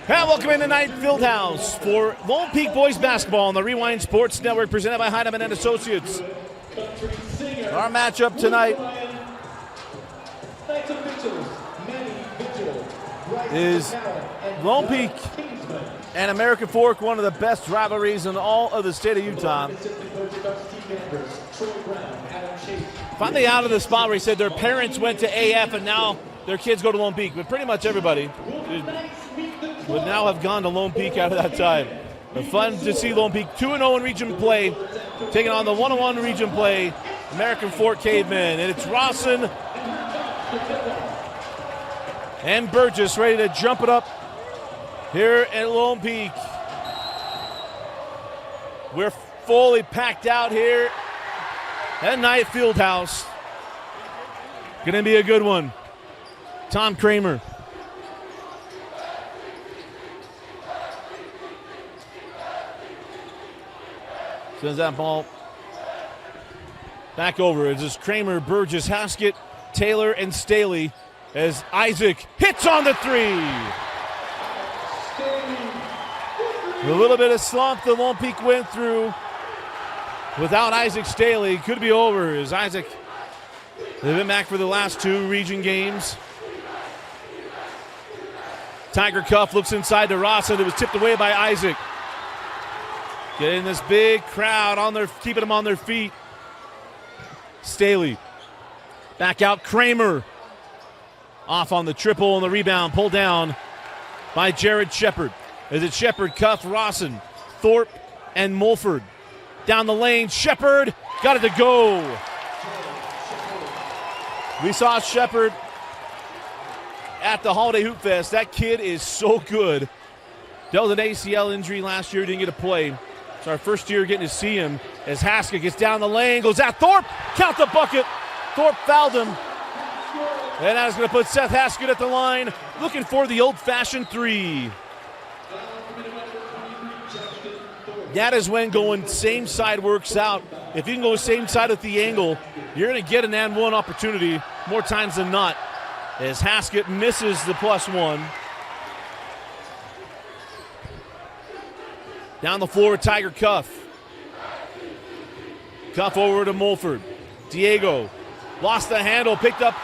And welcome in tonight, Fieldhouse, for Lone Peak Boys Basketball on the Rewind Sports Network, presented by Heinemann and Associates. Our matchup tonight is Lone Peak and American Fork, one of the best rivalries in all of the state of Utah. Finally out of the spot where he said their parents went to AF and now their kids go to Lone Peak, but pretty much everybody would now have gone to Lone Peak out of that time. But fun to see Lone Peak 2-0 in region play, taking on the 1-1 region play, American Fork Cavemen. And it's Rawson and Burgess ready to jump it up here at Lone Peak. We're fully packed out here at Night Fieldhouse. Gonna be a good one. Tom Kramer. Sends that ball back over. It's just Kramer, Burgess, Haskett, Taylor, and Staley as Isaac hits on the three. A little bit of slump that Lone Peak went through without Isaac Staley. Could be over as Isaac, they've been back for the last two region games. Tiger Cuff looks inside to Rawson. It was tipped away by Isaac. Getting this big crowd on their, keeping them on their feet. Staley. Back out Kramer. Off on the triple and the rebound. Pulled down by Jared Shepard. Is it Shepard, Cuff, Rawson, Thorpe, and Mulford. Down the lane, Shepard got it to go. We saw Shepard at the Holiday Hoop Fest. That kid is so good. Dealt with an ACL injury last year, didn't get to play. It's our first year getting to see him as Haskett gets down the lane, goes at Thorpe, count the bucket. Thorpe fouled him. And that is going to put Seth Haskett at the line, looking for the old-fashioned three. That is when going same side works out. If you can go same side with the angle, you're going to get an and one opportunity more times than not. As Haskett misses the +1. Down the floor with Tiger Cuff. Cuff over to Mulford. Diego lost the handle, picked up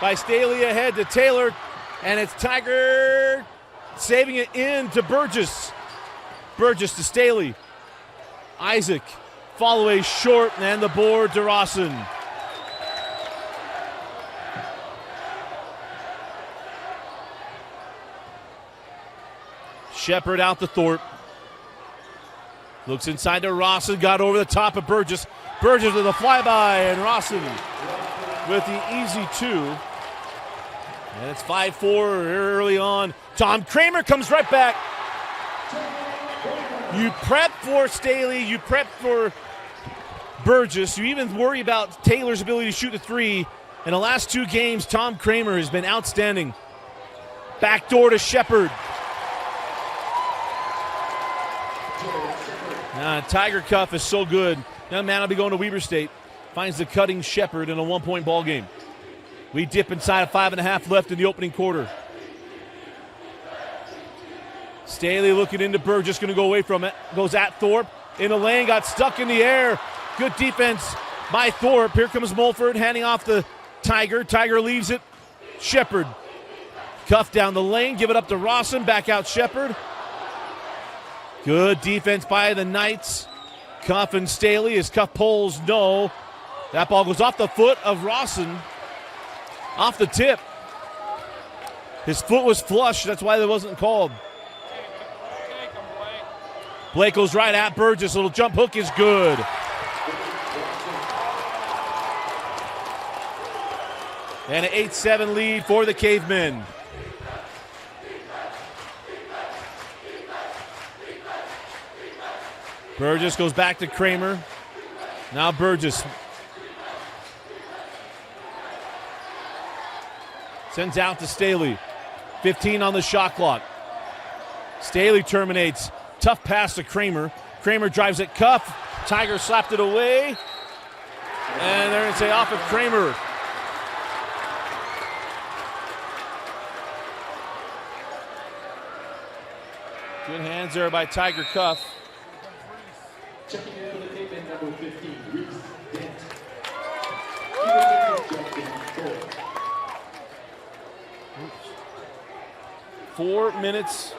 by Staley ahead to Taylor, and it's Tiger saving it in to Burgess. Burgess to Staley. Isaac, fall away short, and the board to Rawson. Shepard out to Thorpe. Looks inside to Rawson, got over the top of Burgess. Burgess with a flyby, and Rawson with the easy two. And it's 5-4 early on. Tom Kramer comes right back. You prep for Staley, you prep for Burgess, you even worry about Taylor's ability to shoot the three. In the last two games, Tom Kramer has been outstanding. Backdoor to Shepard. Tiger Cuff is so good. Young man will be going to Weber State. Finds the cutting Shepard in a 1-point ball game. We dip inside of 5.5 left in the opening quarter. Staley looking into Burgess, going to go away from it. Goes at Thorpe. In the lane, got stuck in the air. Good defense by Thorpe. Here comes Mulford, handing off the Tiger. Tiger leaves it. Shepard. Cuff down the lane, give it up to Rawson. Back out Shepard. Good defense by the Knights. Cuff and Staley as Cuff pulls, no. That ball goes off the foot of Rawson. Off the tip. His foot was flush, that's why that wasn't called. Blake goes right at Burgess. Little jump hook is good. And an 8-7 lead for the Cavemen. Burgess goes back to Kramer. Now Burgess. Sends out to Staley. 15 on the shot clock. Staley terminates. Tough pass to Kramer. Kramer drives at Cuff. Tiger slapped it away. And they're going to say off of Kramer. Good hands there by Tiger Cuff. Checking in for the Cavemen, number 15, Reese Dent. 4 minutes.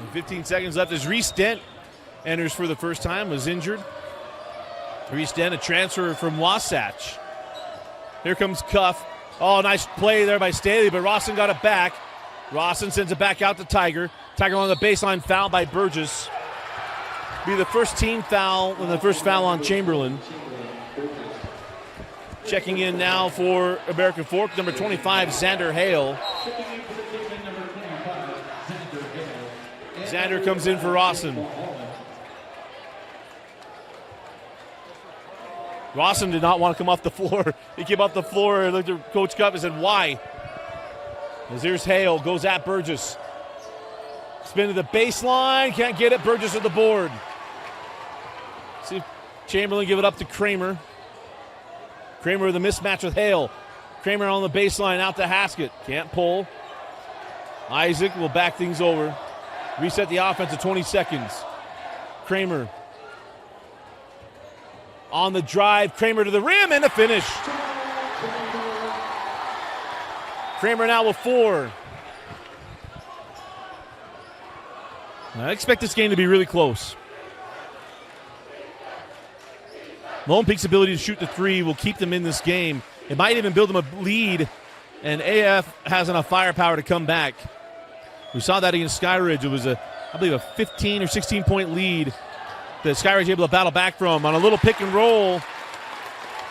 And 15 seconds left as Reese Dent enters for the first time, was injured. Reese Dent, a transfer from Wasatch. Here comes Cuff. Oh, nice play there by Staley, but Rawson got it back. Rawson sends it back out to Tiger. Tiger on the baseline, foul by Burgess. Be the first team foul, and the first foul on Chamberlain. Checking in now for American Fork, number 25, Xander Hale. Xander comes in for Rawson. Rawson did not want to come off the floor. He came off the floor and looked at Coach Cuff and said, why? As here's Hale, goes at Burgess. Spin to the baseline, can't get it. Burgess at the board. See if Chamberlain give it up to Kramer. Kramer with a mismatch with Hale. Kramer on the baseline, out to Haskett. Can't pull. Isaac will back things over. Reset the offense to 20 seconds. Kramer on the drive. Kramer to the rim and a finish. Kramer now with 4. I expect this game to be really close. Lone Peak's ability to shoot the 3 will keep them in this game. It might even build them a lead, and AF has enough firepower to come back. We saw that against Skyridge. It was, I believe, a 15 or 16-point lead that Skyridge able to battle back from on a little pick and roll.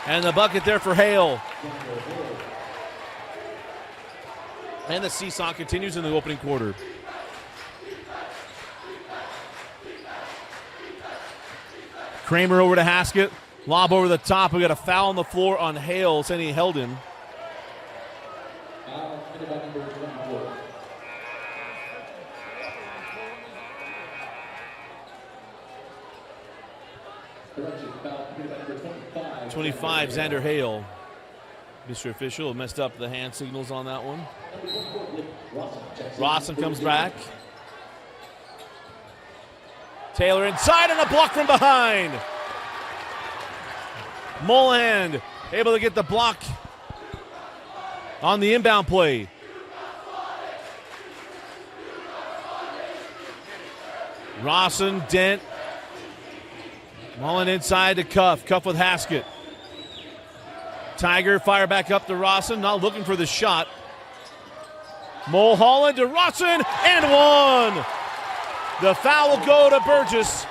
And the bucket there for Hale. And the seesaw continues in the opening quarter. Kramer over to Haskett. Lob over the top. We got a foul on the floor on Hale, saying he held him. Number 25, Xander Hale. Mr. Official messed up the hand signals on that one. Rawson comes back. Taylor inside and a block from behind. Mulhand able to get the block on the inbound play. Rawson, Dent. Mullen inside to Cuff. Cuff with Haskett. Tiger fire back up to Rawson, not looking for the shot. Mulholland to Rawson, and 1. The foul will go to Burgess.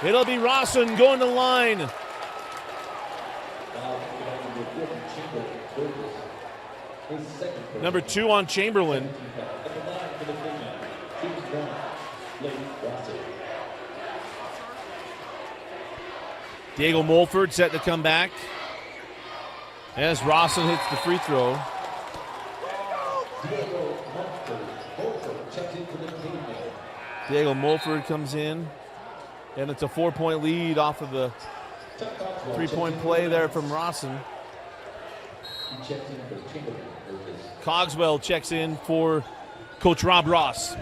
It'll be Rawson going to the line. Number 2 on Chamberlain. Diego Mulford set to come back as Rawson hits the free throw. Diego Mulford comes in, and it's a 4-point lead off of the 3-point play there from Rawson. Cogswell checks in for Coach Rob Ross.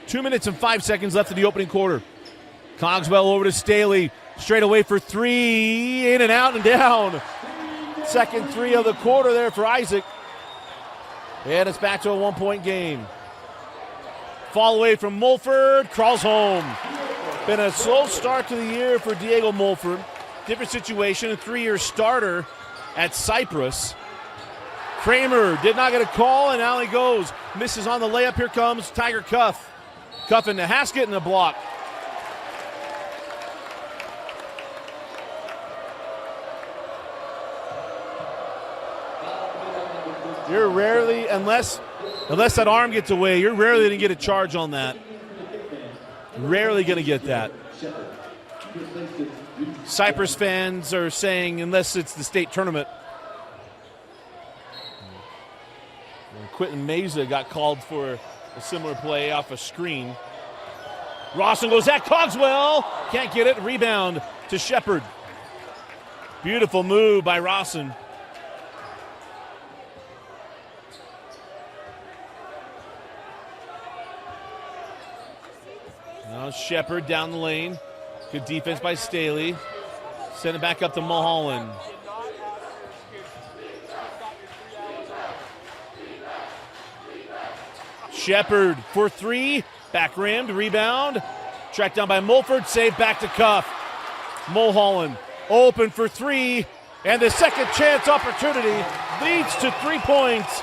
Two minutes and 5 seconds left in the opening quarter. Cogswell over to Staley. Straight away for 3. In and out and down. Second 3 of the quarter there for Isaac. And it's back to a 1-point game. Fall away from Mulford. Crawls home. Been a slow start to the year for Diego Mulford. Different situation. A 3-year starter at Cyprus. Kramer did not get a call, and out he goes. Misses on the layup. Here comes Tiger Cuff. Cuff into Haskett and a block. You're rarely, unless that arm gets away, you're rarely going to get a charge on that. Rarely going to get that. Cyprus fans are saying, unless it's the state tournament. Quentin Meza got called for a similar play off a screen. Rawson goes at Cogswell. Can't get it. Rebound to Shepard. Beautiful move by Rawson. Now Shepard down the lane. Good defense by Staley. Send it back up to Mulholland. Shepard for three. Back rimmed. Rebound. Tracked down by Mulford. Save back to Cuff. Mulholland open for three. And the second chance opportunity leads to 3 points.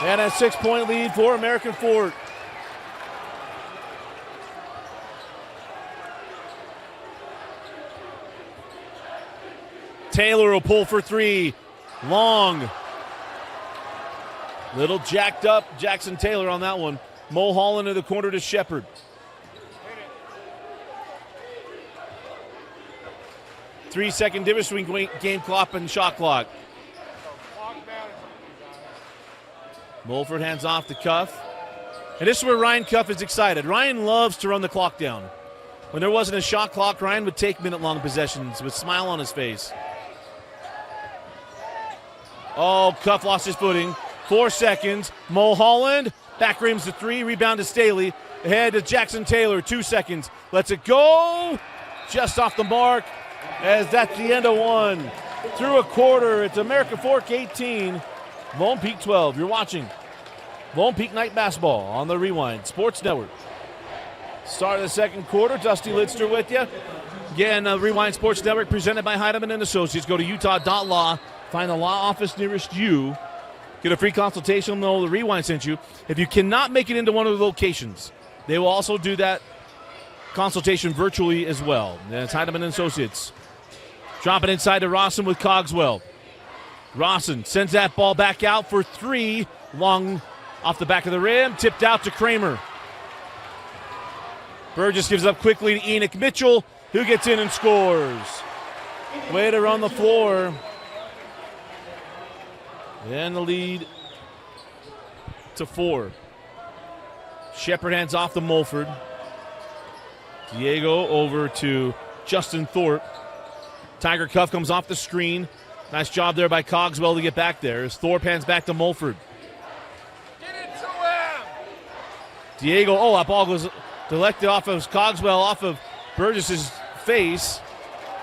And a 6-point lead for American Fork. Taylor will pull for three. Long. Little jacked up Jackson Taylor on that one. Mulholland in the corner to Shepard. Three-second difference between game clock and shot clock. Mulford hands off to Cuff. And this is where Ryan Cuff is excited. Ryan loves to run the clock down. When there wasn't a shot clock, Ryan would take minute-long possessions with a smile on his face. Oh, Cuff lost his footing. 4 seconds. Mulholland back rims to three. Rebound to Staley. Ahead to Jackson Taylor. 2 seconds. Lets it go. Just off the mark. As that's the end of one. Through a quarter. It's American Fork 18. Lone Peak 12. You're watching Lone Peak Night Basketball on the Rewind Sports Network. Start of the second quarter. Dusty Lidster with you. Again, Rewind Sports Network presented by Heidemann & Associates. Go to utah.law. Find the law office nearest you. Get a free consultation. Know the Rewind sent you. If you cannot make it into one of the locations, they will also do that consultation virtually as well. That's Heidemann & Associates. Drop it inside to Rawson with Cogswell. Rawson sends that ball back out for three. Long off the back of the rim. Tipped out to Kramer. Burgess gives up quickly to Enoch Mitchell, who gets in and scores. Way to run the floor. And the lead to 4. Shepard hands off to Mulford. Diego over to Justin Thorpe. Tiger Cuff comes off the screen. Nice job there by Cogswell to get back there as Thorpe hands back to Mulford. Get it to him! Diego, that ball goes deflected off of Cogswell, off of Burgess's face.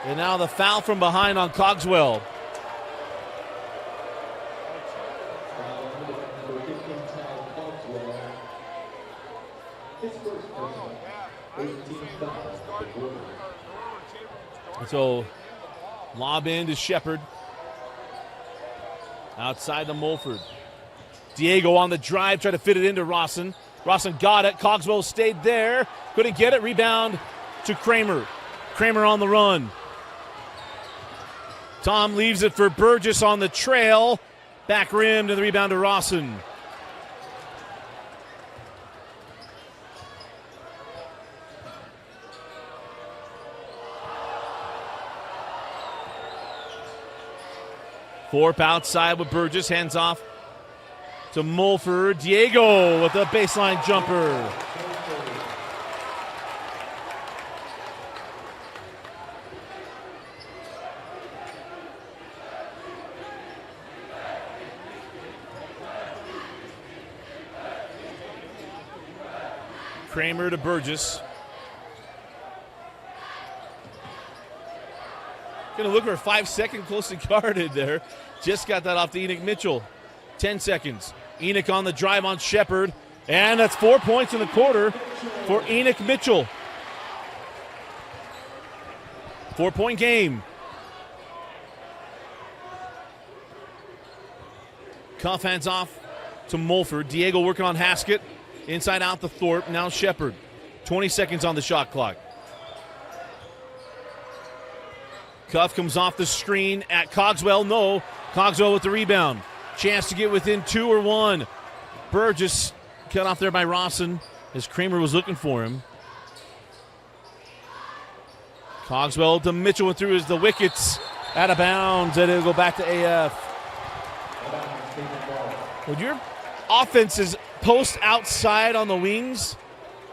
And now the foul from behind on Cogswell. So, lob in to Shepard. Outside to Mulford. Diego on the drive, tried to fit it into Rawson. Rawson got it. Cogswell stayed there. Couldn't get it. Rebound to Kramer. Kramer on the run. Tom leaves it for Burgess on the trail. Back rim to the rebound to Rawson. Thorpe outside with Burgess, hands off to Mulford. Diego with a baseline jumper. Kramer to Burgess. Going to look for a 5-second closely guarded there. Just got that off to Enoch Mitchell. 10 seconds. Enoch on the drive on Shepard. And that's 4 points in the quarter for Enoch Mitchell. 4-point game. Cuff hands off to Mulford. Diego working on Haskett. Inside out to Thorpe. Now Shepard. 20 seconds on the shot clock. Cuff comes off the screen at Cogswell. No. Cogswell with the rebound. Chance to get within 2 or 1. Burgess cut off there by Rawson as Kramer was looking for him. Cogswell to Mitchell went through as the wickets out of bounds, and it'll go back to AF. When your offense is post outside on the wings,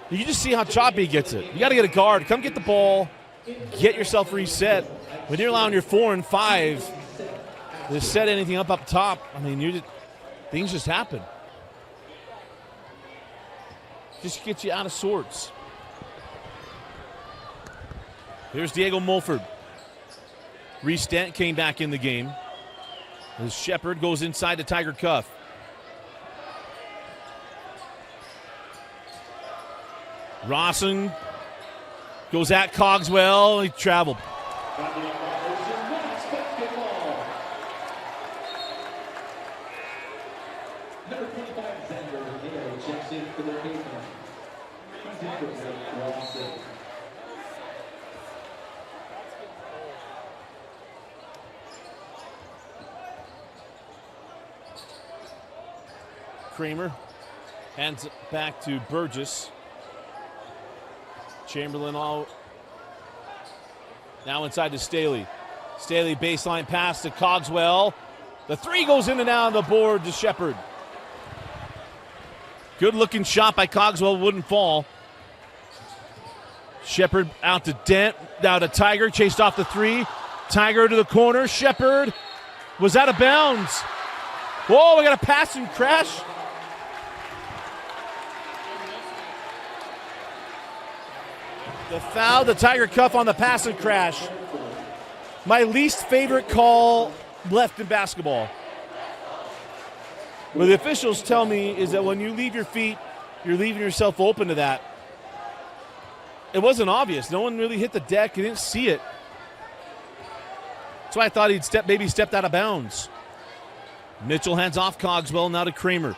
You can just see how choppy he gets it. You got to get a guard. Come get the ball. Get yourself reset. When you're allowing your 4 and 5 to set anything up top, I mean, things just happen. Just gets you out of sorts. Here's Diego Mulford. Reese Dent came back in the game. As Shepard goes inside to Tiger Cuff. Rawson goes at Cogswell. He traveled. Number 25, Xander Hale checks in for their cavemen. He's in for Rawson. Kramer hands it back to Burgess. Chamberlain all now inside to Staley. Staley baseline pass to Cogswell. The 3 goes in and out on the board to Shepard. Good looking shot by Cogswell, wouldn't fall. Shepard out to Dent, now to Tiger, chased off the 3. Tiger to the corner. Shepard was out of bounds. Whoa, we got a pass and crash. The foul, the Tiger Cuff on the pass and crash. My least favorite call left in basketball. What the officials tell me is that when you leave your feet, you're leaving yourself open to that. It wasn't obvious. No one really hit the deck. You didn't see it. That's why I thought he'd maybe stepped out of bounds. Mitchell hands off Cogswell, now to Kramer.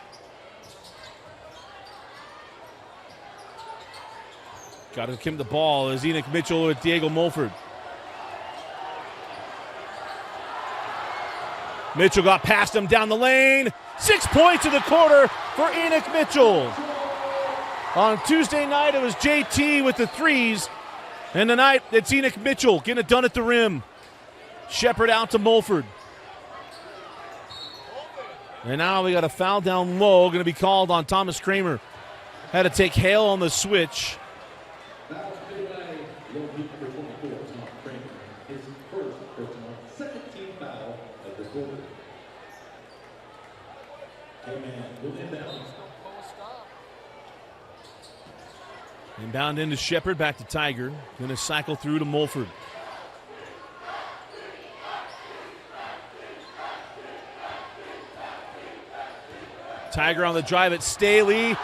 Got to give him the ball as Enoch Mitchell with Diego Mulford. Mitchell got past him down the lane. 6 points in the quarter for Enoch Mitchell. On Tuesday night, it was JT with the 3s. And tonight, it's Enoch Mitchell getting it done at the rim. Shepard out to Mulford. And now we got a foul down low, going to be called on Thomas Kramer. Had to take Hale on the switch. Inbound into Shepard, back to Tiger. Going to cycle through to Mulford. Tiger on the drive at Staley.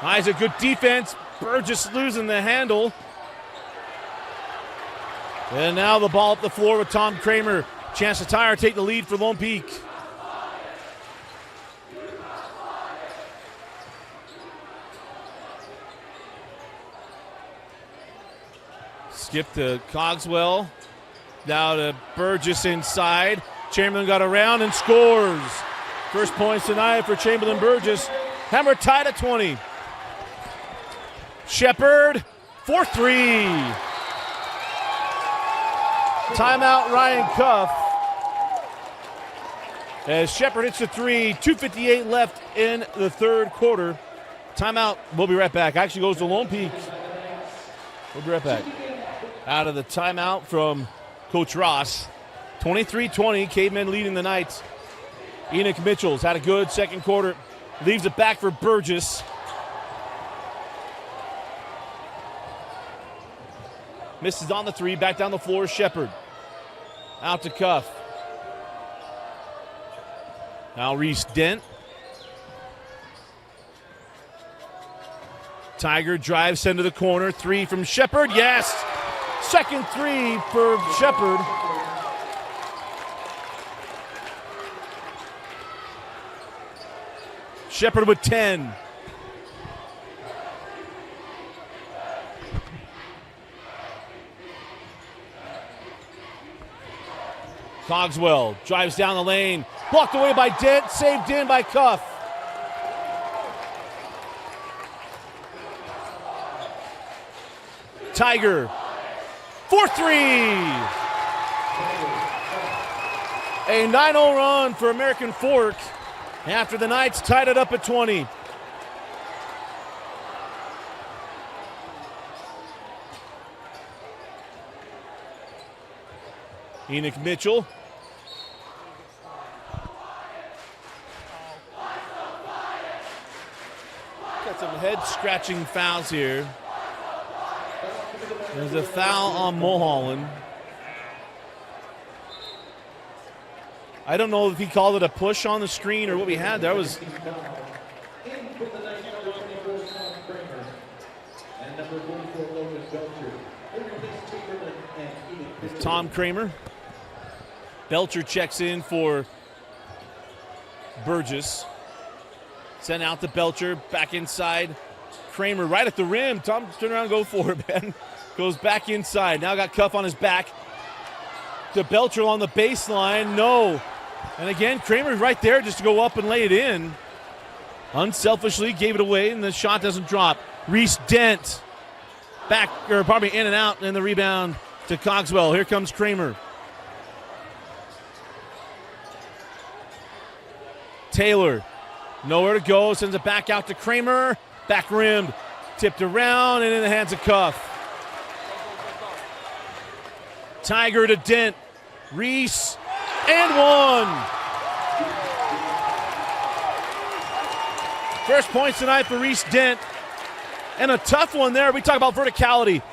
Isaac, good defense. Burgess losing the handle. And now the ball up the floor with Tom Kramer. Chance to Tiger take the lead for Lone Peak. Skip to Cogswell. Now to Burgess inside. Chamberlain got around and scores. First points tonight for Chamberlain Burgess. Hammer tied at 20. Shepard, 4-3. Timeout Ryan Cuff. As Shepard hits the 3, 2:58 left in the third quarter. Timeout, we'll be right back. Actually goes to Lone Peak. We'll be right back. Out of the timeout from Coach Ross. 23-20, Cavemen leading the night. Enoch Mitchell's had a good second quarter. Leaves it back for Burgess. Misses on the 3, back down the floor, Shepard. Out to Cuff. Now Reese Dent. Tiger drives, send to the corner. 3 from Shepard, yes! Second 3 for Shepard. Shepard with 10. Cogswell drives down the lane. Blocked away by Dent, saved in by Cuff. Tiger, 4-3. A 9-0 run for American Fork after the Knights tied it up at 20. Enoch Mitchell. Got some head-scratching fouls here. There's a foul on Mulholland. I don't know if he called it a push on the screen or what we had. That was Tom Kramer. Belcher checks in for Burgess. Sent out to Belcher, back inside. Kramer right at the rim. Tom, turn around and go for it, man. Goes back inside. Now got Cuff on his back. To Belcher on the baseline. No. And again, Kramer right there just to go up and lay it in. Unselfishly gave it away, and the shot doesn't drop. Reese Dent back, or probably in and out, and the rebound to Cogswell. Here comes Kramer. Taylor, nowhere to go, sends it back out to Kramer. Back rimmed, tipped around, and in the hands of Cuff. Tiger to Dent. Reese, and one. First points tonight for Reese Dent. And a tough one there. We talk about verticality.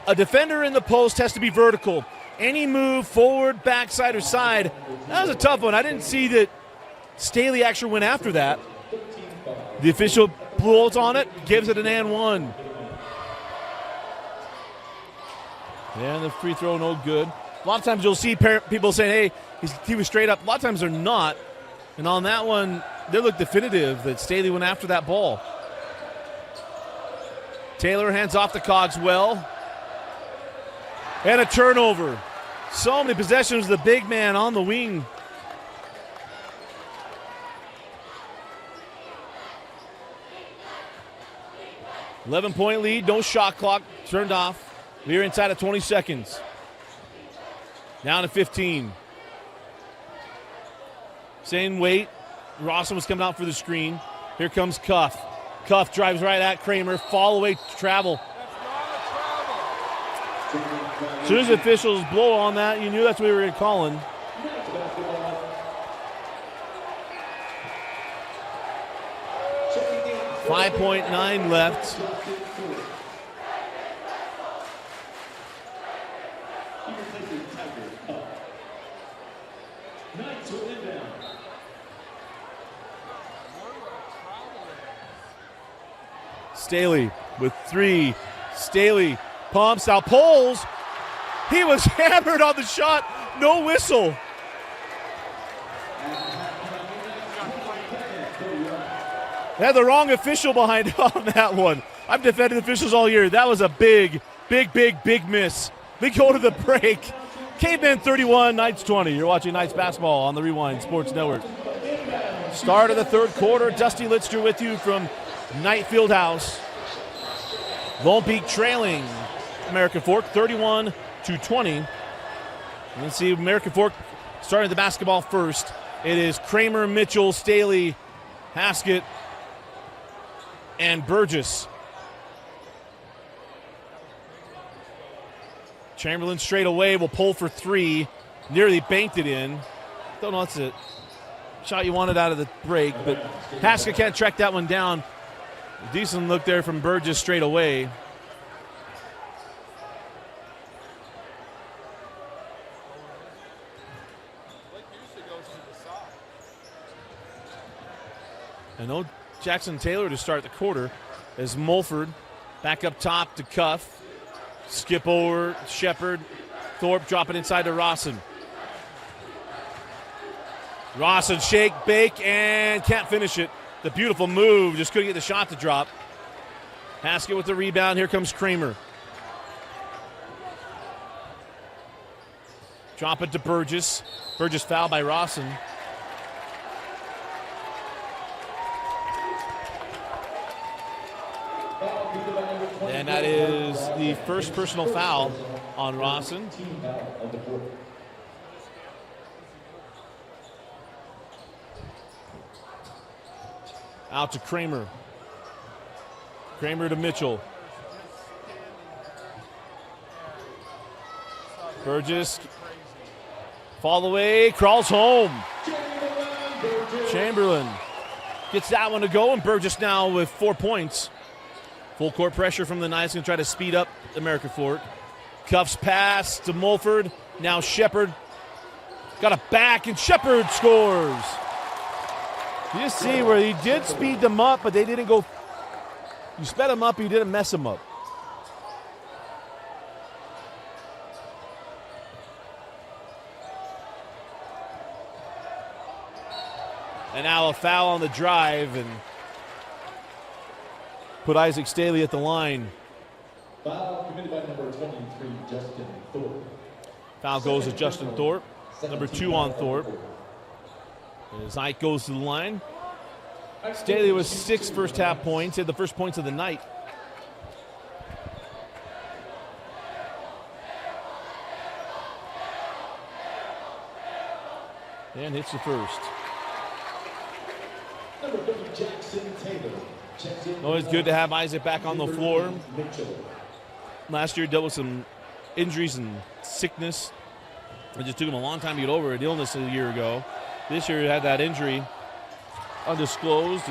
A defender in the post has to be vertical. Any move, forward, backside, or side, that was a tough one. I didn't see that Staley actually went after that. The official blows on it, gives it an and one. And the free throw no good. A lot of times you'll see people saying, hey, he was straight up. A lot of times they're not. And on that one, they look definitive that Staley went after that ball. Taylor hands off to Cogswell. And a turnover. So many possessions, the big man on the wing. $11-point lead, no shot clock, turned off. We're inside of 20 seconds. Down to 15. Same weight. Rawson was coming out for the screen. Here comes Cuff. Cuff drives right at Kramer. Fall away travel. As soon as the officials blow on that, you knew that's what we were calling. .9 left. Staley with three. Staley pumps out, pulls. He was hammered on the shot. No whistle. They had the wrong official behind on that one. I've defended officials all year. That was a big miss. We go to the break. Cavemen 31, Knights 20. You're watching Knights basketball on the Rewind Sports Network. Start of the third quarter. Dusty Litster with you from Knight Fieldhouse. Lone Peak trailing American Fork 31-20. Let's see American Fork starting the basketball first. It is Kramer, Mitchell, Staley, Haskett, and Burgess. Chamberlain straight away will pull for three. Nearly banked it in. Don't know that's a shot you wanted out of the break, but Haskett can't track that one down. A decent look there from Burgess straight away. And no Jackson Taylor to start the quarter as Mulford back up top to Cuff. Skip over Shepard. Thorpe dropping inside to Rawson. Rawson shake, bake, and can't finish it. The beautiful move, just couldn't get the shot to drop. Haskett with the rebound. Here comes Kramer. Drop it to Burgess. Burgess fouled by Rawson. And that is the first personal foul on Rawson. Out to Kramer. Kramer to Mitchell. Burgess Fall away, crawls home. Chamberlain gets that one to go, and Burgess now with 4 points. Full court pressure from the Knights, going to try to speed up American Fork. Cuffs pass to Mulford. Now Shepard got a back, and Shepard scores. You see where he did speed them up, but they didn't go. You sped them up, you didn't mess them up. And now a foul on the drive, and put Isaac Staley at the line. Foul committed by number 23, Justin Thorpe. Foul goes to Justin Thorpe. Number 2 on Thorpe. As Ike goes to the line. Staley was 6 first half points. He had the first points of the night. And hits the first. Number 30, Jackson Taylor. Always good to have Isaac back on the floor. Last year dealt with some injuries and sickness. It just took him a long time to get over an illness a year ago. This year he had that injury undisclosed.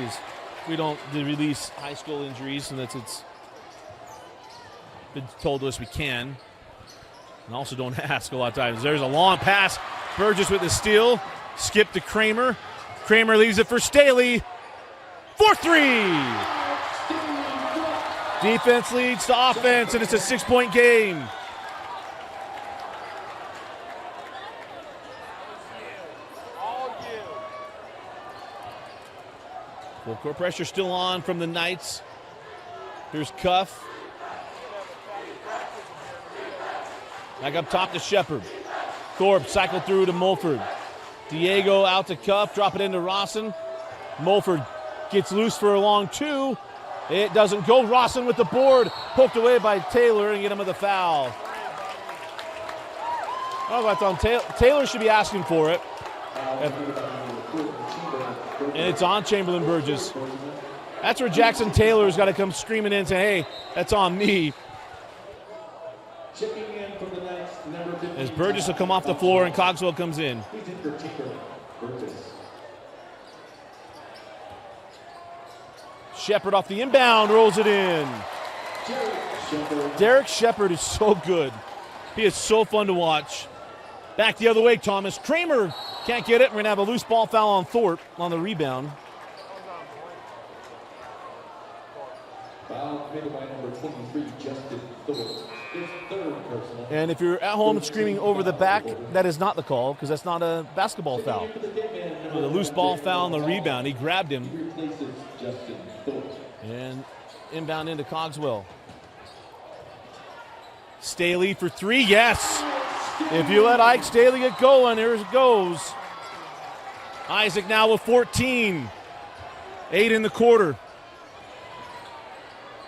We don't release high school injuries, and it's been told to us we can. And also don't ask a lot of times. There's a long pass. Burgess with the steal. Skip to Kramer. Kramer leaves it for Staley. 4-3. Defense leads to offense, and it's a 6-point game. Full court pressure still on from the Knights. Here's Cuff. Back up top to Shepard. Thorpe cycled through to Mulford. Diego out to Cuff, drop it into Rawson. Mulford gets loose for a long 2. It doesn't go. Rawson with the board, poked away by Taylor, and get him with a foul. Oh, that's on Taylor should be asking for it. And it's on Chamberlain Burgess. That's where Jackson Taylor's got to come screaming in and say, hey, that's on me. As Burgess will come off the floor and Cogswell comes in. Shepard off the inbound, rolls it in. Derek Shepard is so good. He is so fun to watch. Back the other way, Thomas. Kramer can't get it. We're going to have a loose ball foul on Thorpe on the rebound. Foul committed by number 23, Justin Thorpe. His third personal. And if you're at home screaming over the back, that is not the call because that's not a basketball foul. With a loose ball foul on the rebound. He grabbed him. And inbound into Cogswell. Staley for 3, yes. If you let Ike Staley get going, here it goes. Isaac now with 14. 8 in the quarter.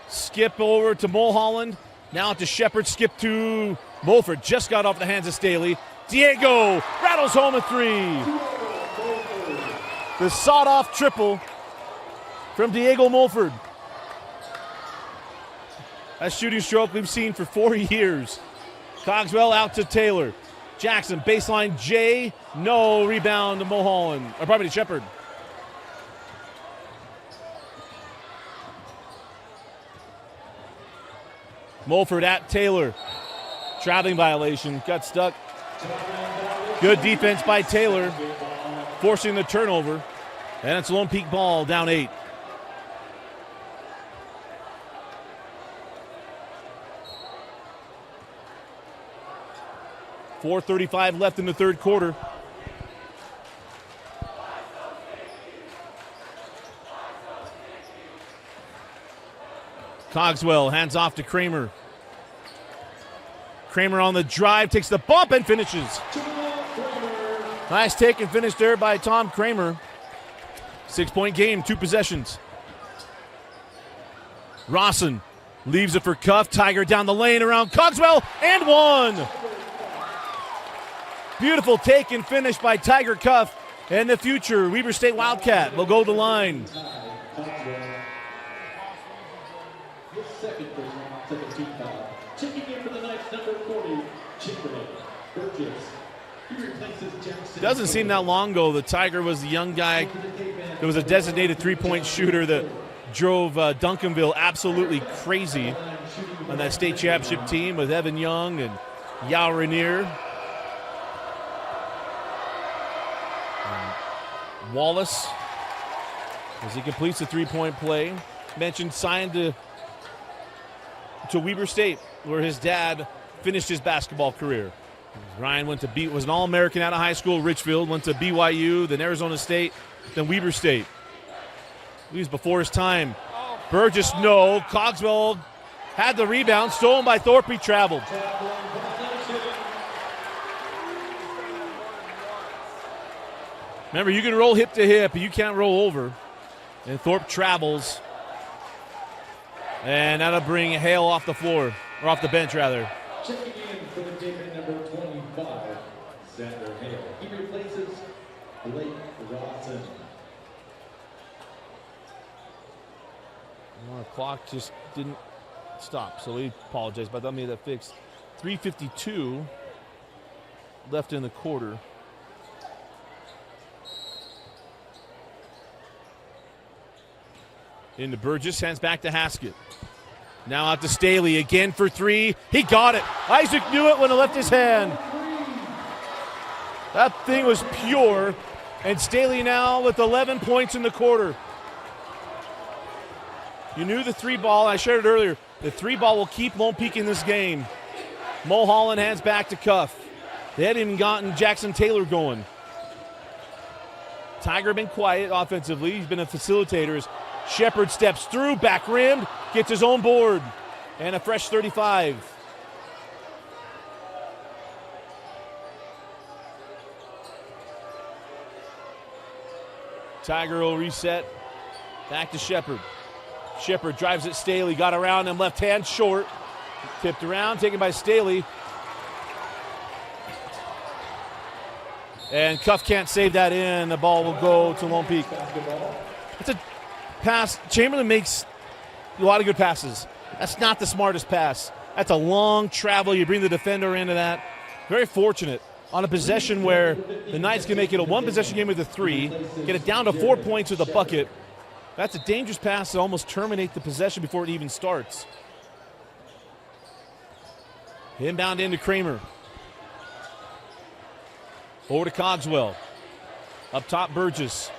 Skip over to Mulholland. Now to Shepard. Skip to Mulford. Just got off the hands of Staley. Diego rattles home a 3. The sawed-off triple from Diego Mulford. That shooting stroke we've seen for 4 years. Cogswell out to Taylor. Jackson, baseline J. No, rebound to Mulholland. Or probably to Shepard. Mulford at Taylor. Traveling violation. Got stuck. Good defense by Taylor. Forcing the turnover. And it's Lone Peak ball, down 8. .435 left in the third quarter. Cogswell hands off to Kramer. Kramer on the drive, takes the bump and finishes. Nice take and finish there by Tom Kramer. 6-point game, 2 possessions. Rawson leaves it for Cuff. Tiger down the lane around Cogswell and 1. Beautiful take and finish by Tiger Cuff. And the future Weber State Wildcat will go to the line. Doesn't seem that long ago the Tiger was the young guy that was a designated three-point shooter that drove Duncanville absolutely crazy on that state championship team with Evan Young and Yao Rainier. And Wallace, as he completes the three-point play, mentioned signed to Weber State, where his dad finished his basketball career. Ryan was an All-American out of high school, Richfield, went to BYU, then Arizona State, then Weber State. He was before his time. Burgess, no. Cogswell had the rebound, stolen by Thorpe, he traveled. Remember, you can roll hip to hip, but you can't roll over. And Thorpe travels. And that'll bring Hale off the floor, or off the bench, rather. Checking in for the Cavemen, number 25, Xander Hale. He replaces Blake Rawson. Well, the clock just didn't stop, so we apologize about that. Made that fixed. 3:52 left in the quarter. Into Burgess, hands back to Haskett. Now out to Staley again for three. He got it. Isaac knew it when it left his hand. That thing was pure. And Staley now with 11 points in the quarter. You knew the three ball, I shared it earlier, the three ball will keep Lone Peak in this game. Mulholland hands back to Cuff. They hadn't even gotten Jackson Taylor going. Tiger been quiet offensively. He's been a facilitator. As Shepard steps through, back rimmed, gets his own board, and a fresh 35. Tiger will reset. Back to Shepard. Shepard drives at Staley, got around him, left hand short. Tipped around, taken by Staley. And Cuff can't save that in. The ball will go to Lone Peak. It's a pass. Chamberlain makes a lot of good passes. That's not the smartest pass. That's a long travel. You bring the defender into that. Very fortunate on a possession where the Knights can make it a one-possession game with a three, get it down to 4 points with a bucket. That's a dangerous pass to almost terminate the possession before it even starts. Inbound into Kramer. Over to Cogswell. Up top, Burgess.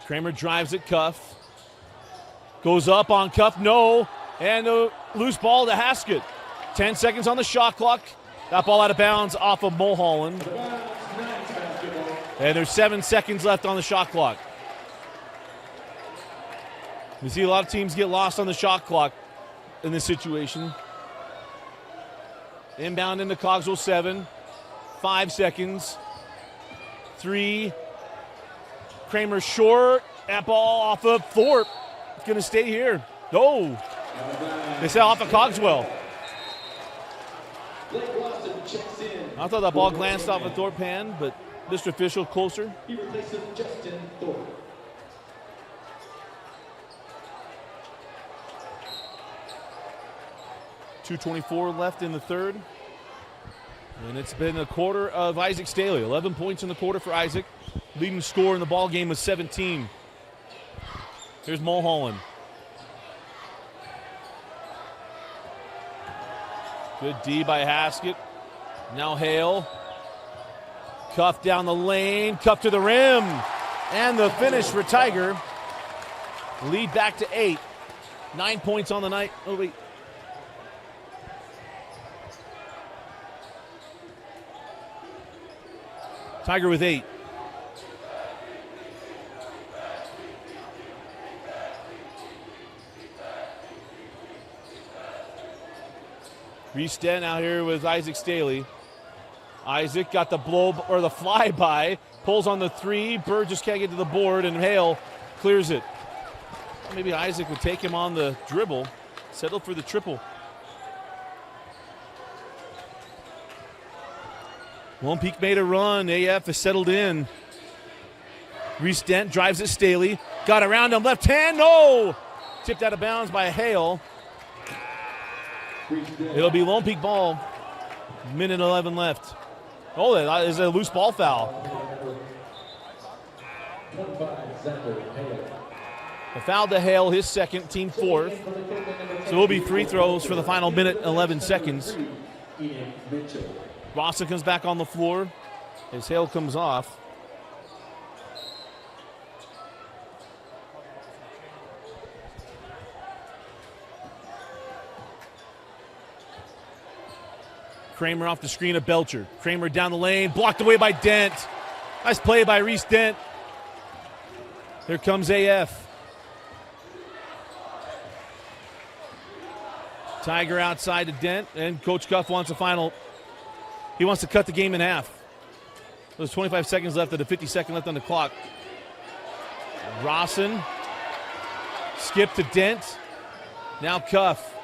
Kramer drives at Cuff. Goes up on Cuff, no. And a loose ball to Haskett. 10 seconds on the shot clock. That ball out of bounds off of Mulholland. And there's 7 seconds left on the shot clock. You see a lot of teams get lost on the shot clock in this situation. Inbound into Cogswell, 7. 5 seconds. 3. Kramer short. That ball off of Thorpe. It's going to stay here. No. They said off of Cogswell. I thought that ball glanced off of Thorpe's hand, but Mr. Official closer. He replaces Justin Thorpe. .224 left in the third. And it's been a quarter of Isaac Staley. 11 points in the quarter for Isaac. Leading scorer in the ball game was 17. Here's Mulholland. Good D by Haskett. Now Hale. Cuff down the lane. Cuff to the rim. And the finish for Tiger. Lead back to 8. 9 points on the night. Oh, wait. Tiger with 8. Reese Dent out here with Isaac Staley. Isaac got the blow or the flyby, pulls on the 3. Burgess can't get to the board, and Hale clears it. Maybe Isaac would take him on the dribble, settle for the triple. Lone Peak made a run. AF has settled in. Reese Dent drives at Staley. Got around him. Left hand. No! Tipped out of bounds by Hale. It'll be Lone Peak ball. Minute 11 left. Oh, that is a loose ball foul. A foul to Hale, his second, team fourth. So it will be free throws for the final minute, 11 seconds. Rawson comes back on the floor as Hale comes off. Kramer off the screen of Belcher. Kramer down the lane, blocked away by Dent. Nice play by Reese Dent. Here comes AF. Tiger outside to Dent, and Coach Cuff wants a final. He wants to cut the game in half. There's 25 seconds left, and a 50-second left on the clock. Rawson. Skip to Dent. Now Cuff.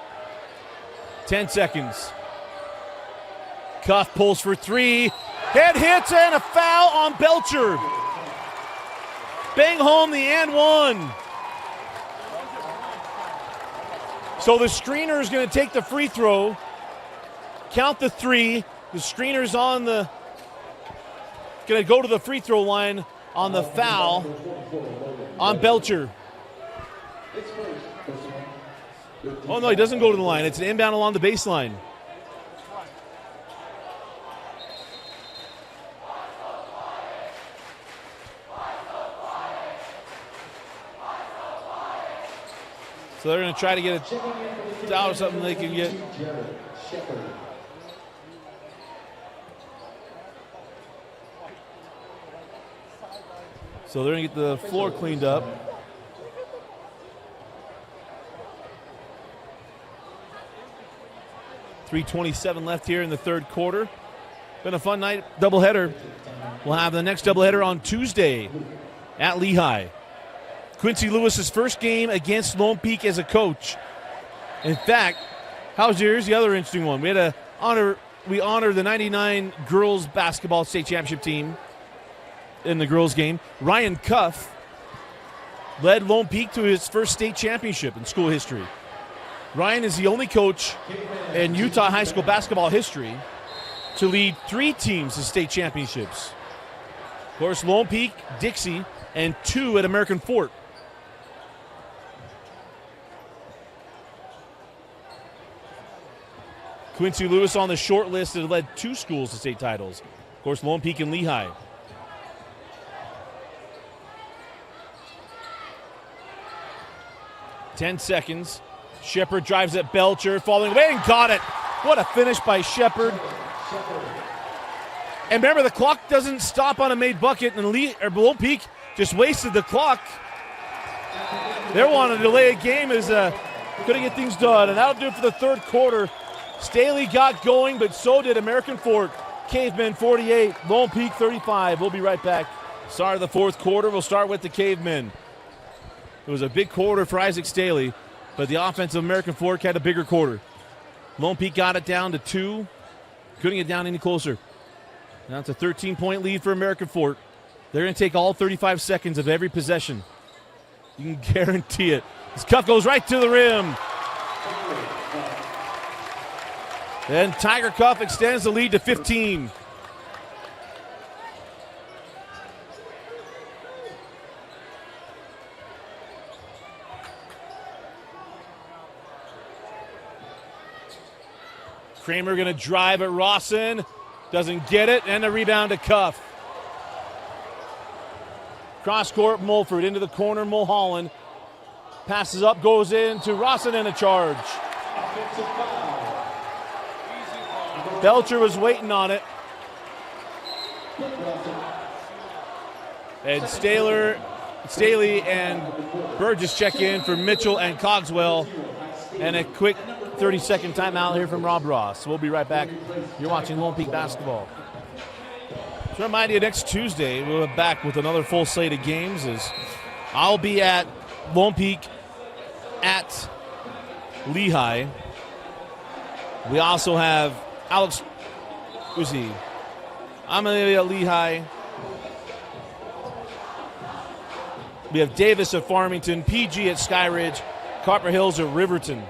10 seconds. Cuff pulls for three. Head hits and a foul on Belcher. Bang home the and one. So the screener is going to take the free throw. Count the three. The screener's on the. Going to go to the free throw line on the foul on Belcher. Oh no, he doesn't go to the line. It's an inbound along the baseline. So they're going to try to get it out or something they can get. So they're going to get the floor cleaned up. .327 left here in the third quarter. Been a fun night, doubleheader. We'll have the next doubleheader on Tuesday at Lehigh. Quincy Lewis's first game against Lone Peak as a coach. In fact, here's the other interesting one. We honor the 99 girls basketball state championship team in the girls game. Ryan Cuff led Lone Peak to his first state championship in school history. Ryan is the only coach in Utah high school basketball history to lead 3 teams to state championships. Of course, Lone Peak, Dixie, and 2 at American Fork. Quincy Lewis on the short list that led 2 schools to state titles. Of course, Lone Peak and Lehigh. Ten seconds. Shepard drives at Belcher, falling away and got it. What a finish by Shepard. And remember, the clock doesn't stop on a made bucket, and Lone Peak just wasted the clock. They wanted to delay a game as couldn't get things done, and that'll do it for the third quarter. Staley got going, but so did American Fork. Cavemen 48, Lone Peak 35. We'll be right back. Start of the fourth quarter. We'll start with the Cavemen. It was a big quarter for Isaac Staley, but the offense of American Fork had a bigger quarter. Lone Peak got it down to 2. Couldn't get down any closer. Now it's a 13-point lead for American Fork. They're going to take all 35 seconds of every possession. You can guarantee it. This cuff goes right to the rim. And Tiger Cuff extends the lead to 15. Kramer going to drive at Rawson. Doesn't get it, and a rebound to Cuff. Cross court, Mulford into the corner, Mulholland. Passes up, goes in to Rawson, and a charge. Belcher was waiting on it. And Staley and Burgess check in for Mitchell and Cogswell. And a quick 30-second timeout here from Rob Ross. We'll be right back. You're watching Lone Peak basketball. To remind you, next Tuesday, we'll be back with another full slate of games. As I'll be at Lone Peak at Lehigh. We also have Alex, who's he? I'm going to be at Lehigh. We have Davis at Farmington, PG at Skyridge, Copper Hills at Riverton.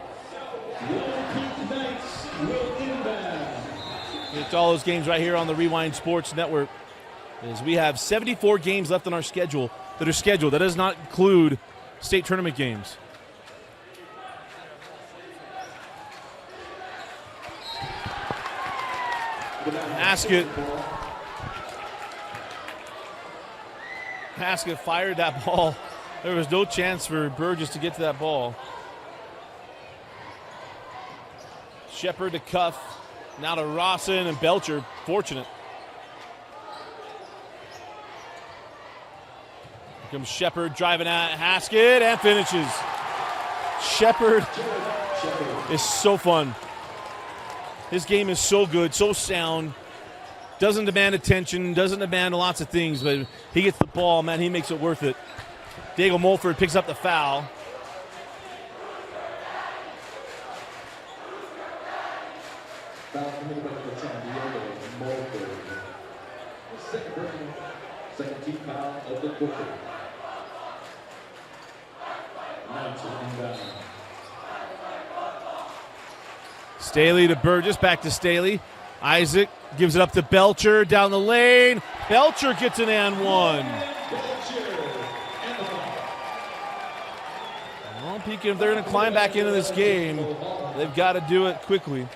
Back to all those games right here on the Rewind Sports Network. As we have 74 games left on our schedule that are scheduled. That does not include state tournament games. Haskett fired that ball. There was no chance for Burgess to get to that ball. Shepard to Cuff. Now to Rawson and Belcher. Fortunate. Here comes Shepard driving at Haskett and finishes. Shepard is so fun. His game is so good, so sound. Doesn't demand attention, doesn't demand lots of things, but he gets the ball, man, he makes it worth it. Diego Mulford picks up the foul. Foul committed by number 10, Diego Mulford. Second team foul of the quarter. Staley to Burgess, back to Staley. Isaac gives it up to Belcher down the lane. Belcher gets an and one. Well, Pekin, if they're going to climb back into this game, they've got to do it quickly.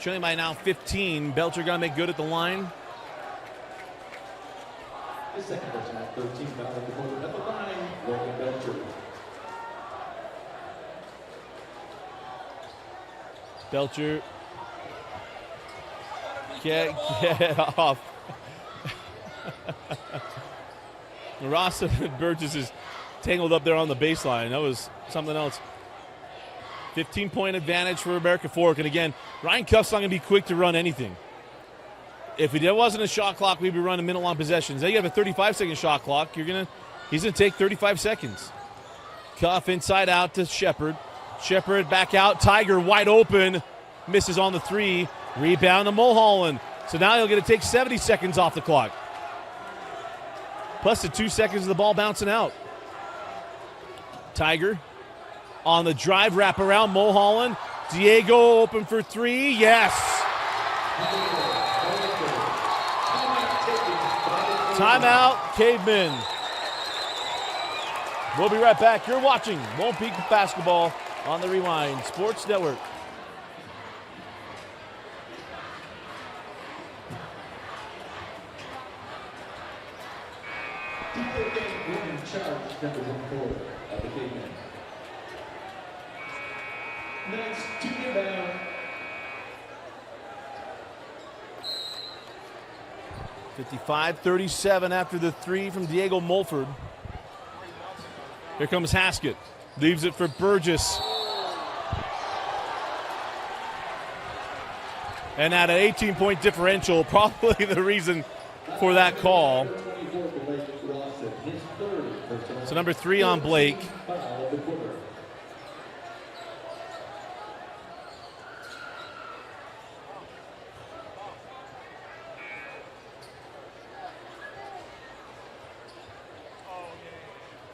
Trailing by now 15. Belcher got to make good at the line. The second person at 13 foul of the quarter at the line, Logan Belcher. Belcher can't get off. Ross and Burgess is tangled up there on the baseline. That was something else. 15-point advantage for American Fork. And again, Ryan Cuff's not going to be quick to run anything. If it wasn't a shot clock, we'd be running minute-long possessions. Now you have a 35-second shot clock. He's going to take 35 seconds. Cuff inside out to Shepard. Shepard back out. Tiger wide open. Misses on the three. Rebound to Mulholland. So now he'll get to take 70 seconds off the clock. Plus the 2 seconds of the ball bouncing out. Tiger on the drive, wrap around Mulholland. Diego open for three. Yes. Timeout, Cavemen. We'll be right back. You're watching Lone Peak Basketball on the Rewind Sports Network. Next, to get down. 55-37 after the three from Diego Mulford. Here comes Haskett. Leaves it for Burgess. And at an 18-point differential, probably the reason for that call. So number 3 on Blake.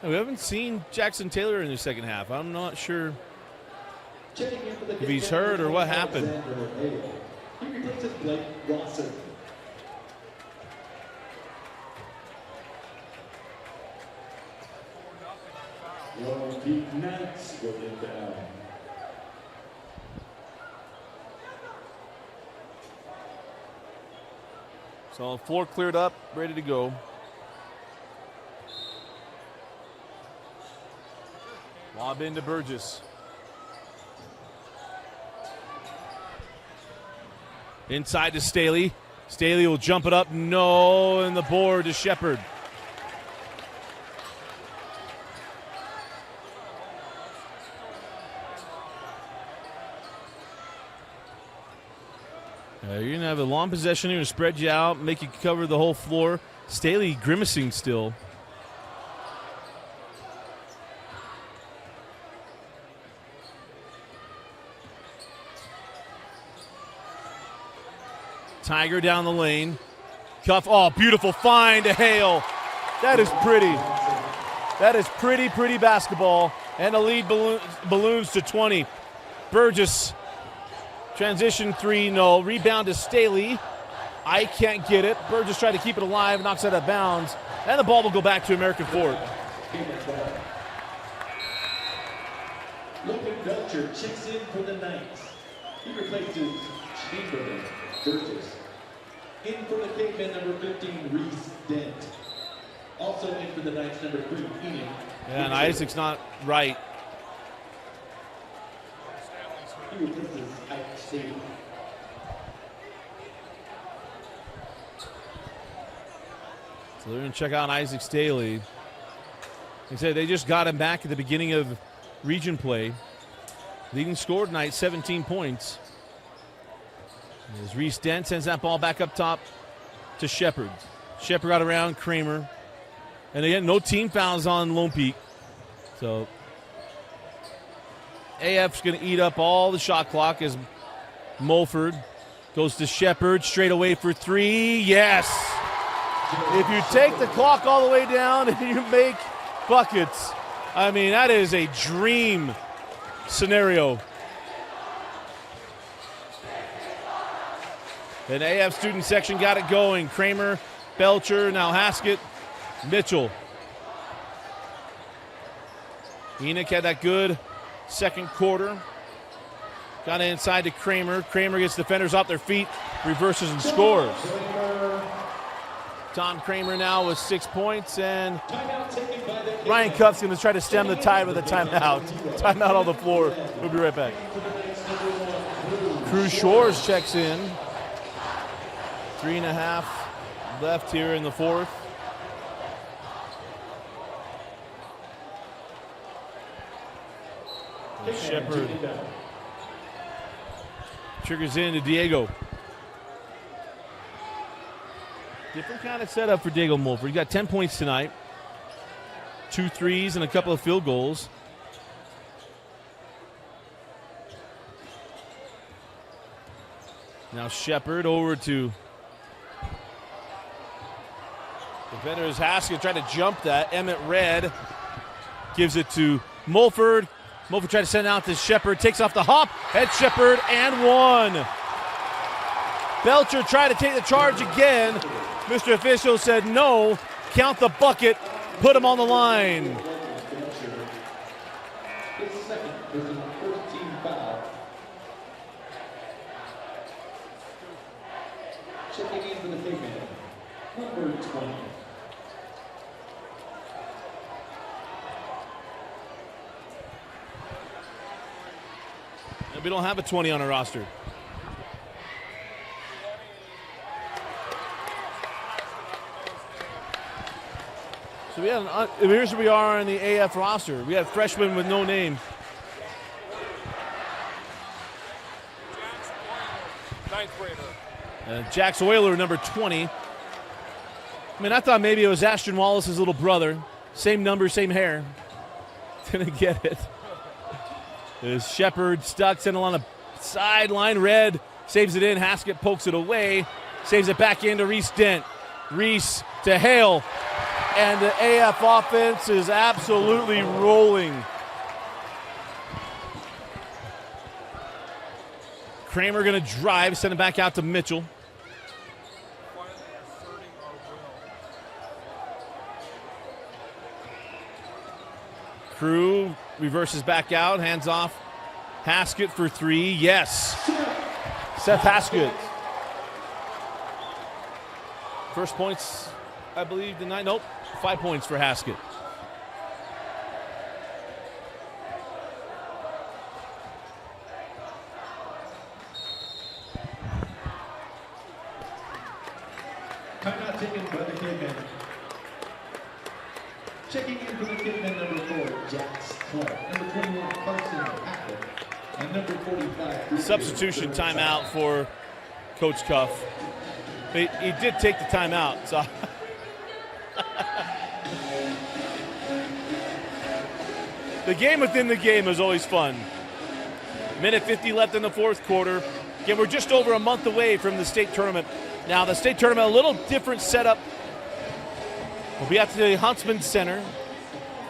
We haven't seen Jackson Taylor in the second half. I'm not sure if he's hurt or what happened. He replaces Blake Rawson. Lone Peak Knights will get down. So floor cleared up, ready to go. Lob into Burgess. Inside to Staley. Staley will jump it up. No, and the board to Shepard. You're going to have a long possession. You're going to spread you out, make you cover the whole floor. Staley grimacing still. Tiger down the lane. Cuff, oh, beautiful find to Hale. That is pretty. That is pretty basketball. And the lead balloons to 20. Burgess, transition three, no. Rebound to Staley. I can't get it. Burgess tried to keep it alive, knocks it out of bounds, and the ball will go back to American Fork. Logan Belcher checks in for the Knights. He replaces Chamberlain Burgess. In for the Cavemen, number 15, Reese Dent. Also in for the Knights, number 3, Enoch. Yeah, and Isaac's not right. He replaces Ike Staley. So they're going to check out Isaac Staley. Like I said, they just got him back at the beginning of region play. Leading scorer tonight, 17 points. As Reese Dent sends that ball back up top to Shepard. Shepard got around Kramer. And again, no team fouls on Lone Peak. So AF's going to eat up all the shot clock as Mulford goes to Shepard straight away for 3. Yes. If you take the clock all the way down and you make buckets, I mean, that is a dream scenario. And AF student section got it going. Kramer, Belcher, now Haskett, Mitchell. Enoch had that good second quarter. Got it inside to Kramer. Kramer gets defenders off their feet, reverses and scores. Tom Kramer now with 6 points, and Ryan Cuff's going to try to stem the tide with a timeout. Timeout on the floor. We'll be right back. Cruz Shores checks in. 3.5 left here in the fourth. And Shepard triggers into Diego. Different kind of setup for Diego Mulford. He got 10 points tonight. 2 threes and a couple of field goals. Now Shepard over to defenders. Haskett tried to jump that. Emmett Red gives it to Mulford. Mulford tried to send it out to Shepard. Takes off the hop. Head Shepard and 1. Belcher tried to take the charge again. Mr. Official said no. Count the bucket. Put him on the line. His second is a 13 foul. Checking in for the Cavemen, number 20. We don't have a 20 on our roster. So we have here's where we are on the AF roster. We have freshmen with no name. Ninth grader. Jax Euler, number 20. I mean, I thought maybe it was Ashton Wallace's little brother. Same number, same hair. Didn't get it. There's Shepard stuck, sent along the sideline. Red saves it in. Haskett pokes it away. Saves it back into Reese Dent. Reese to Hale. And the AF offense is absolutely rolling. Kramer going to drive, send it back out to Mitchell. Crew reverses back out, hands off. Haskett for 3, yes. Seth Haskett. First points, I believe, tonight. Nope, 5 points for Haskett. Timeout taken by the Cavemen. Checking in for the Cavemen, number 4, Jax Clark. Number 21, Carson Packard. And number 45. Substitution timeout for Coach Cuff. He did take the timeout, so. The game within the game is always fun. Minute 50 left in the fourth quarter. Again, we're just over a month away from the state tournament. Now, the state tournament, a little different setup. We'll be at the Huntsman Center.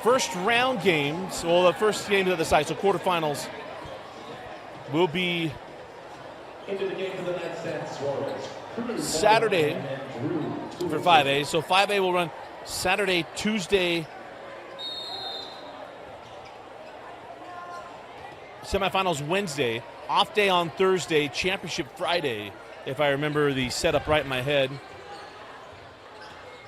First round games, well, the first games of the site, so quarterfinals, will be into the game for the Knights and Suarez. Saturday for 5A. So 5A will run Saturday, Tuesday, semifinals Wednesday, off day on Thursday, championship Friday, if I remember the setup right in my head.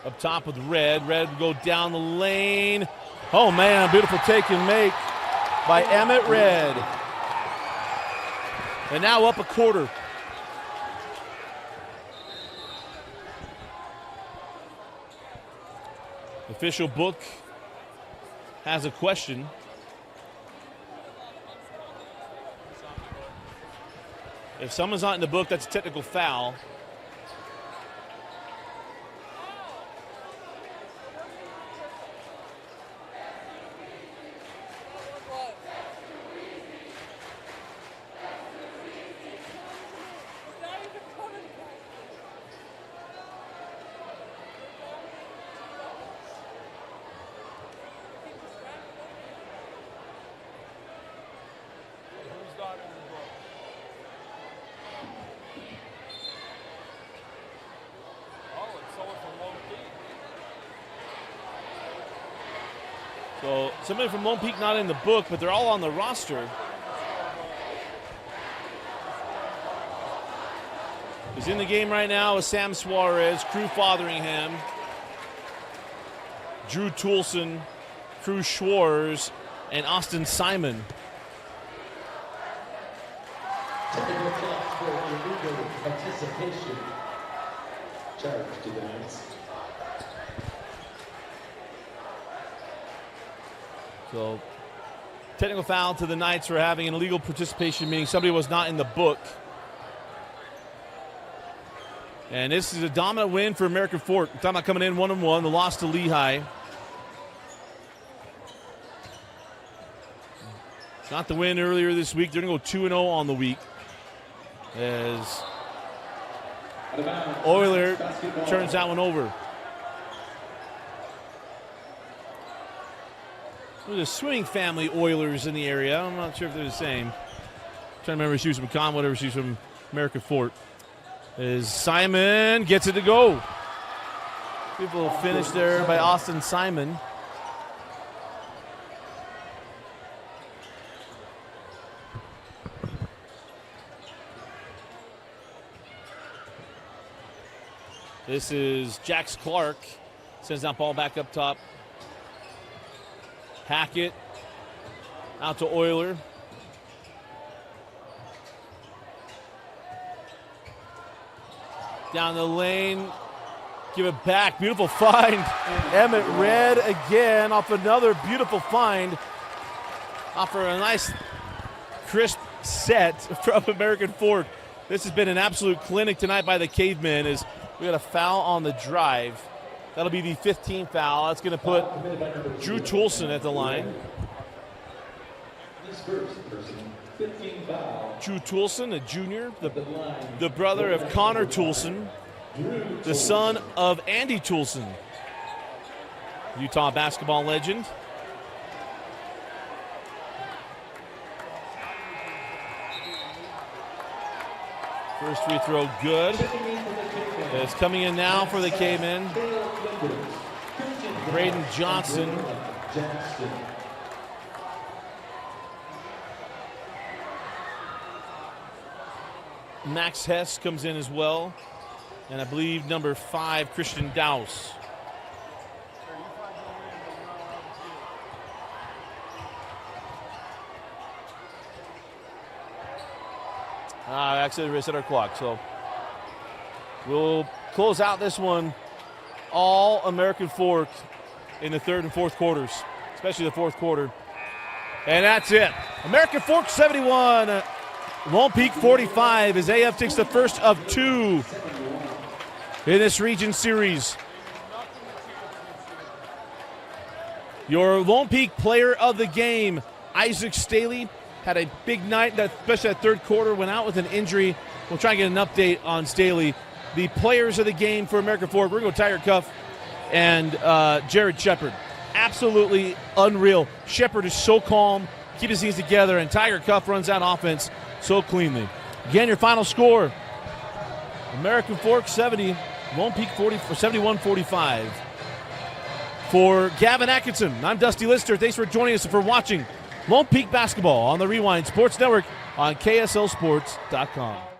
Up top with Red. Red will go down the lane. Oh, man, a beautiful take and make by Emmett Red. And now up a quarter. Official book has a question. If someone's not in the book, that's a technical foul. So somebody from Lone Peak not in the book, but they're all on the roster. He's in the game right now with Sam Suarez, Crew Fotheringham, Drew Toulson, Crew Schwartz, and Austin Simon. Technical clock for illegal participation. Charge to the Knights. So, technical foul to the Knights for having an illegal participation, meaning somebody was not in the book. And this is a dominant win for American Fork. We're talking about coming in 1-1, the loss to Lehigh. Got the win earlier this week. They're going to go 2-0 on the week. As Euler turns that one over. There's a swimming family Oilers in the area. I'm not sure if they're the same. I'm trying to remember if she's from Conwood or if she's from American Fork. As Simon gets it to go. Beautiful finish there by Austin Simon. This is Jax Clark. Sends that ball back up top. Hackett out to Euler. Down the lane. Give it back. Beautiful find. Emmett Red again off another beautiful find. Off for a nice crisp set from American Fork. This has been an absolute clinic tonight by the Cavemen as we got a foul on the drive. That'll be the 15th foul. That's going to put Drew Toulson at the line. Drew Toulson, a junior, the brother of Connor Toulson, the son of Andy Toulson, Utah basketball legend. First free throw good. It's coming in now for the Cavemen. Braden Johnson. Max Hess comes in as well. And I believe number 5, Christian Dowse. Actually, we reset our clock, so we'll close out this one all American Fork in the third and fourth quarters, especially the fourth quarter. And that's it. American Fork 71, Lone Peak 45 as AF takes the first of 2 in this region series. Your Lone Peak player of the game, Isaac Staley, had a big night, especially that third quarter, went out with an injury. We'll try and get an update on Staley. The players of the game for American Fork, we're going to go Tiger Cuff and Jared Shepard. Absolutely unreal. Shepard is so calm, keep his things together, and Tiger Cuff runs that offense so cleanly. Again, your final score, American Fork 70, Lone Peak 71-45. For Gavin Atkinson, I'm Dusty Lister. Thanks for joining us and for watching Lone Peak Basketball on the Rewind Sports Network on KSLSports.com.